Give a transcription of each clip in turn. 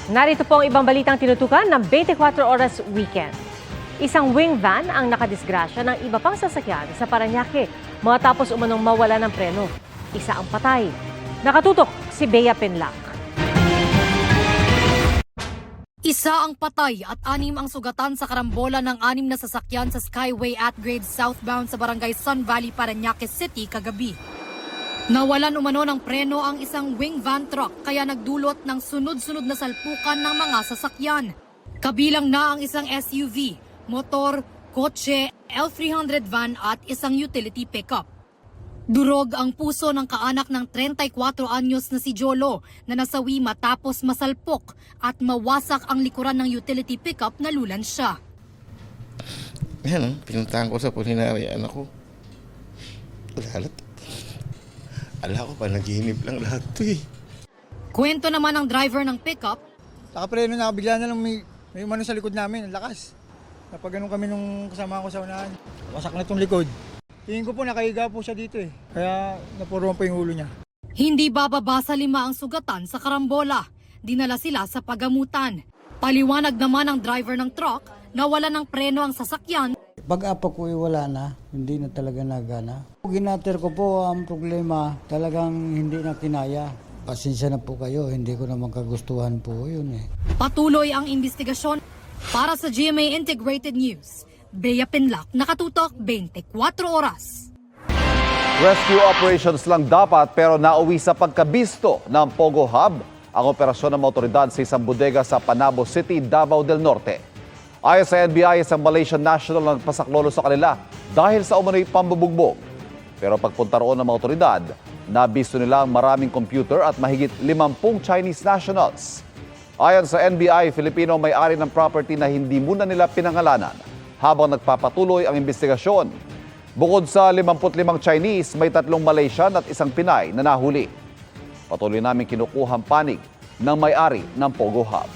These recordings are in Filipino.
Narito po ang ibang balitang tinutukan ng 24 Oras Weekend. Isang wing van ang nakadisgrasya ng iba pang sasakyan sa Parañaque matapos umanong mawala ng preno. Isa ang patay. Nakatutok si Bea Pinlac. Isa ang patay at 6 ang sugatan sa karambola ng 6 na sasakyan sa Skyway at Grade southbound sa barangay Sun Valley, Parañaque City kagabi. Nawalan umano ng preno ang isang wing van truck kaya nagdulot ng sunod-sunod na salpukan ng mga sasakyan. Kabilang na ang isang SUV, motor, kotse, L300 van at isang utility pickup. Durog ang puso ng kaanak ng 34 anyos na si Jolo na nasawi matapos masalpok at mawasak ang likuran ng utility pickup na lulan siya. Yan, pinuntahan ko sa pulinary anak ko. Lahat. Ala ko pa, naginip lang lahat to eh. Kwento naman ng driver ng pickup. Nakapreno na, bigla na lang may umano sa likod namin, ang lakas. Napag ganun kami nung kasama ko sa unahan. Wasak na itong likod. Tingin ko po nakahiga po siya dito eh. Kaya napuruan pa yung ulo niya. Hindi bababa sa 5 ang sugatan sa karambola. Dinala sila sa pagamutan. Paliwanag naman ng driver ng truck na wala ng preno ang sasakyan. Pag-apa ko wala na, hindi na talaga nagana. Ginater ko po ang problema, talagang hindi na kinaya. Pasensya na po kayo, hindi ko naman kagustuhan po yun eh. Patuloy ang investigasyon. Para sa GMA Integrated News, Bea Pinlac, nakatutok 24 oras. Rescue operations lang dapat pero nauwi sa pagkabisto ng Pogo Hub ang operasyon ng mga otoridad sa isang bodega sa Panabo City, Davao del Norte. Ayon sa NBI, isang Malaysian national ang nagpasaklolo sa kanila dahil sa umano'y pambubugbog. Pero pagpunta roon ng mga otoridad, nabisto nila ang maraming computer at mahigit 50 Chinese nationals. Ayon sa NBI, Filipino may-ari ng property na hindi muna nila pinangalanan habang nagpapatuloy ang investigasyon. Bukod sa 55 Chinese, may 3 Malaysian at 1 Pinay na nahuli. Patuloy namin kinukuhang panig ng may-ari ng Pogo Hub.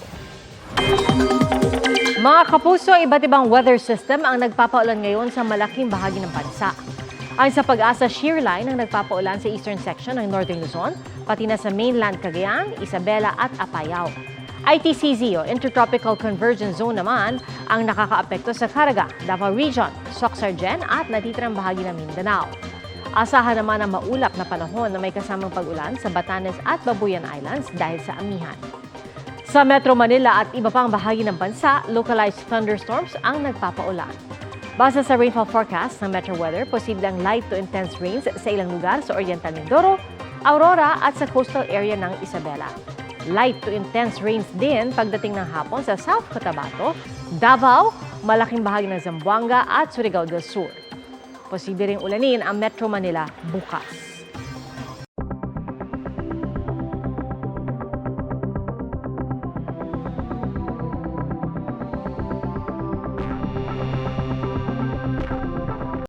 Mga kapuso, iba't ibang weather system ang nagpapaulan ngayon sa malaking bahagi ng bansa. Ayon sa Pag-asa, shear line ang nagpapaulan sa eastern section ng Northern Luzon, pati na sa mainland Cagayan, Isabela at Apayao. ITCZ o Intertropical Convergence Zone naman ang nakakaapekto sa Caraga, Davao Region, Soc-Sargen at natitirang bahagi ng Mindanao. Asahan naman ang maulap na panahon na may kasamang pag-ulan sa Batanes at Babuyan Islands dahil sa amihan. Sa Metro Manila at iba pang bahagi ng bansa, localized thunderstorms ang nagpapaulan. Base sa rainfall forecast ng Metro Weather, posible ang light to intense rains sa ilang lugar sa Oriental Mindoro, Aurora at sa coastal area ng Isabela. Light to intense rains din pagdating ng hapon sa South Cotabato, Davao, malaking bahagi ng Zamboanga at Surigao del Sur. Posible ring ulanin ang Metro Manila bukas.